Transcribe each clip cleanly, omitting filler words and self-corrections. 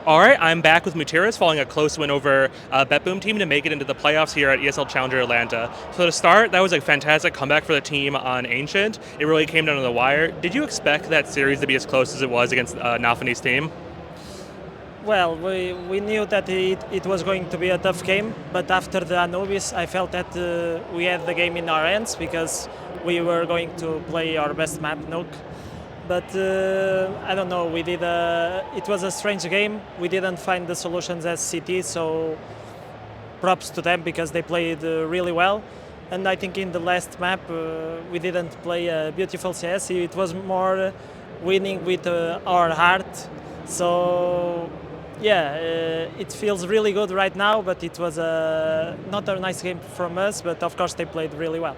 All right, I'm back with MUTiRiS following a close win over BetBoom team to make it into the playoffs here at ESL Challenger Atlanta. So to start, that was a fantastic comeback for the team on Ancient. It really came down to the wire. Did you expect that series to be as close as it was against Nalfini's team? Well, we knew that it was going to be a tough game, but after the Anubis, I felt that we had the game in our hands because we were going to play our best map, Nook. But I don't know, it was a strange game. We didn't find the solutions as CT, so props to them because they played really well. And I think in the last map, we didn't play a beautiful CS. It was more winning with our heart. So yeah, it feels really good right now, but it was not a nice game from us, but of course they played really well.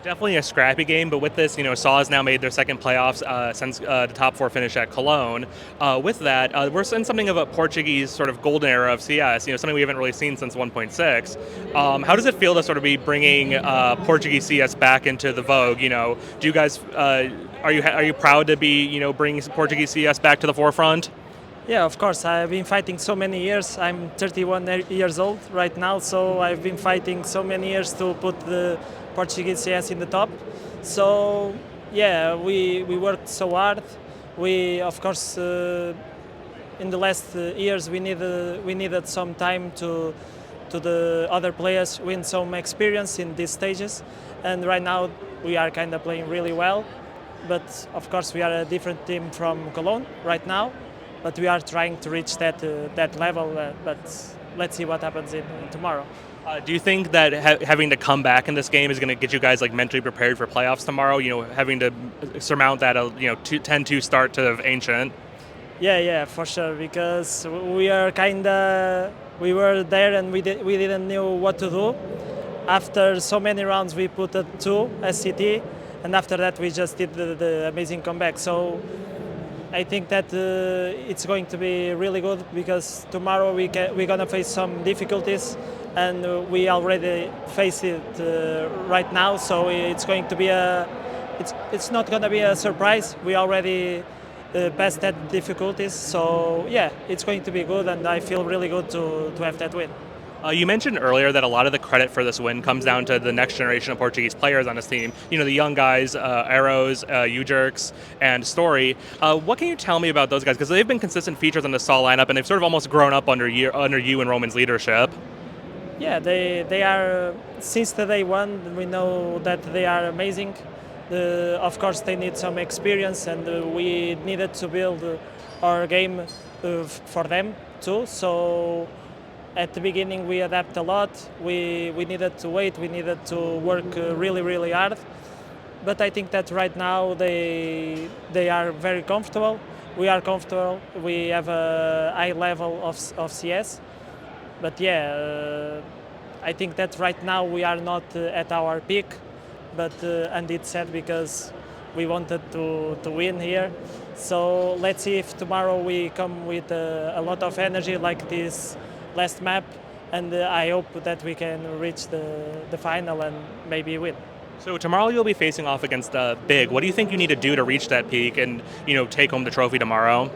Definitely a scrappy game, but with this, SAW has now made their second playoffs since the top four finish at Cologne. With that, we're in something of a Portuguese sort of golden era of CS, something we haven't really seen since 1.6. How does it feel to sort of be bringing Portuguese CS back into the vogue? Do you guys, are you proud to be, bringing Portuguese CS back to the forefront? Yeah, of course. I've been fighting so many years. I'm 31 years old right now, so I've been fighting so many years to put the Portuguese CS in the top. So yeah, we worked so hard. We, of course, in the last years we needed some time to the other players win some experience in these stages, and right now we are kind of playing really well. But of course, we are a different team from Cologne right now. But we are trying to reach that level. But let's see what happens in tomorrow. Do you think that having to come back in this game is going to get you guys mentally prepared for playoffs tomorrow? Having to surmount that 10-2 start to Ancient. Yeah, for sure. Because we were there and we didn't know what to do. After so many rounds, we put a 2 SCT, and after that we just did the amazing comeback. So I think that it's going to be really good because tomorrow we're going to face some difficulties, and we already face it right now. So it's going to be it's not going to be a surprise. We already passed that difficulties. So yeah, it's going to be good, and I feel really good to have that win. You mentioned earlier that a lot of the credit for this win comes down to the next generation of Portuguese players on this team. The young guys, Arrows, U-Jerks, and Story. What can you tell me about those guys? Because they've been consistent features on the Sol lineup, and they've sort of almost grown up under you and Roman's leadership. Yeah, they are, since the day one, we know that they are amazing. Of course, they need some experience, and we needed to build our game for them too. So at the beginning, we adapt a lot. We needed to wait. We needed to work really, really hard. But I think that right now they are very comfortable. We are comfortable. We have a high level of CS. But yeah, I think that right now we are not at our peak. But and it's sad because we wanted to win here. So let's see if tomorrow we come with a lot of energy like this last map, and I hope that we can reach the final and maybe win. So tomorrow you'll be facing off against Big. What do you think you need to do to reach that peak and take home the trophy tomorrow?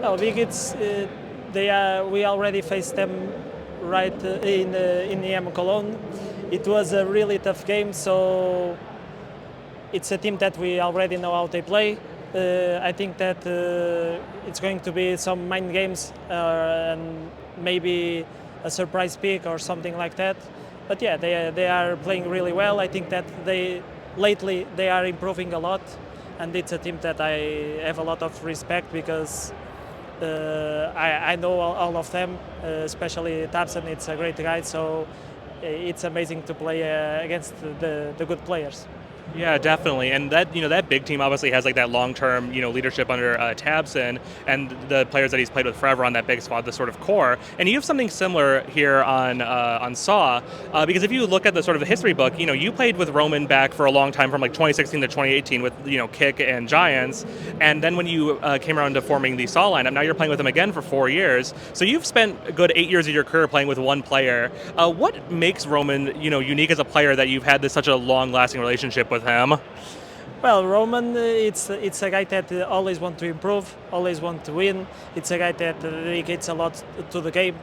Well, Big, we already faced them right in IEM Cologne. It was a really tough game, so it's a team that we already know how they play. I think that it's going to be some mind games and maybe a surprise pick or something like that. But yeah, they are playing really well. I think that lately they are improving a lot, and it's a team that I have a lot of respect because I know all of them, especially Tapson. It's a great guy, so it's amazing to play against the good players. Yeah, definitely, and that big team obviously has that long-term leadership under Tabson and the players that he's played with forever on that big squad, the sort of core. And you have something similar here on SAW, because if you look at the sort of the history book, you played with Roman back for a long time from 2016 to 2018 with Kick and Giants, and then when you came around to forming the SAW lineup, now you're playing with him again for 4 years. So you've spent a good 8 years of your career playing with one player. What makes Roman unique as a player that you've had such a long-lasting relationship with him? Well, Roman, it's a guy that always want to improve, always want to win. It's a guy that dedicates a lot to the game.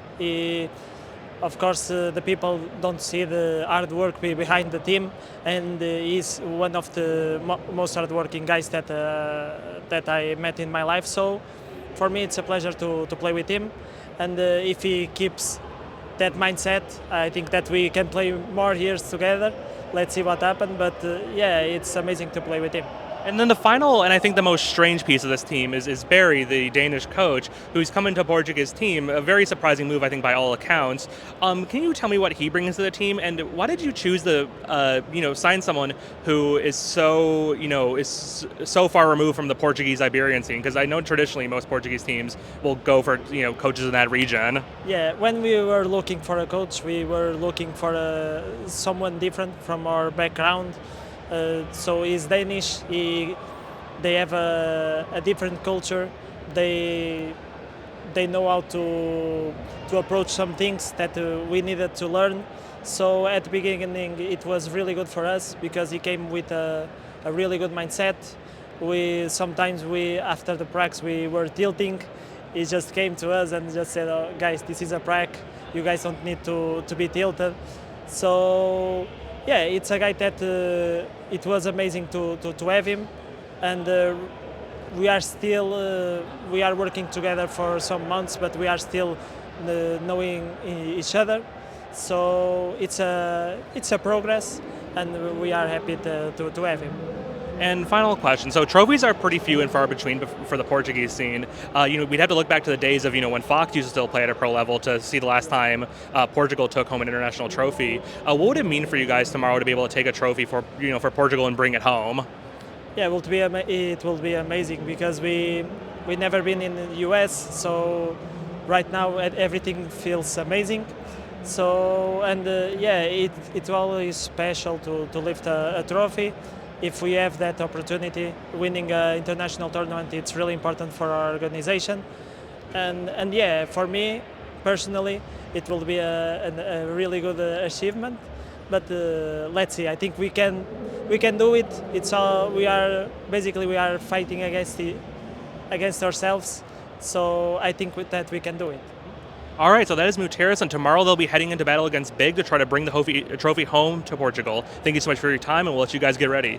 Of course, the people don't see the hard work behind the team, and he's one of the most hardworking guys that I met in my life. So, for me, it's a pleasure to play with him, and if he keeps that mindset, I think that we can play more years together. Let's see what happens, but yeah, it's amazing to play with him. And then the final, and I think the most strange piece of this team is Barry, the Danish coach, who's come into Portuguese team. A very surprising move, I think, by all accounts. Can you tell me what he brings to the team, and why did you choose to, sign someone who is is so far removed from the Portuguese Iberian scene? Because I know traditionally most Portuguese teams will go for coaches in that region. Yeah, when we were looking for a coach, we were looking for someone different from our background. So he's Danish. They have a different culture. They know how to approach some things that we needed to learn. So at the beginning, it was really good for us because he came with a really good mindset. Sometimes after the practice we were tilting. He just came to us and just said, "Oh, guys, this is a practice. You guys don't need to be tilted." So yeah, it's a guy that it was amazing to have him, and we are working together for some months, but we are still knowing each other. So it's a progress, and we are happy to have him. And final question. So trophies are pretty few and far between for the Portuguese scene. We'd have to look back to the days of when Fox used to still play at a pro level to see the last time Portugal took home an international trophy. What would it mean for you guys tomorrow to be able to take a trophy for Portugal and bring it home? Yeah, it will be amazing because we never been in the US, so right now everything feels amazing. So it's always special to lift a trophy. If we have that opportunity, winning an international tournament, it's really important for our organization. And yeah, for me personally, it will be a really good achievement. But let's see. I think we can do it. We are fighting against ourselves. So I think with that we can do it. All right, so that is MUTiRiS, and tomorrow they'll be heading into battle against Big to try to bring the trophy home to Portugal. Thank you so much for your time, and we'll let you guys get ready.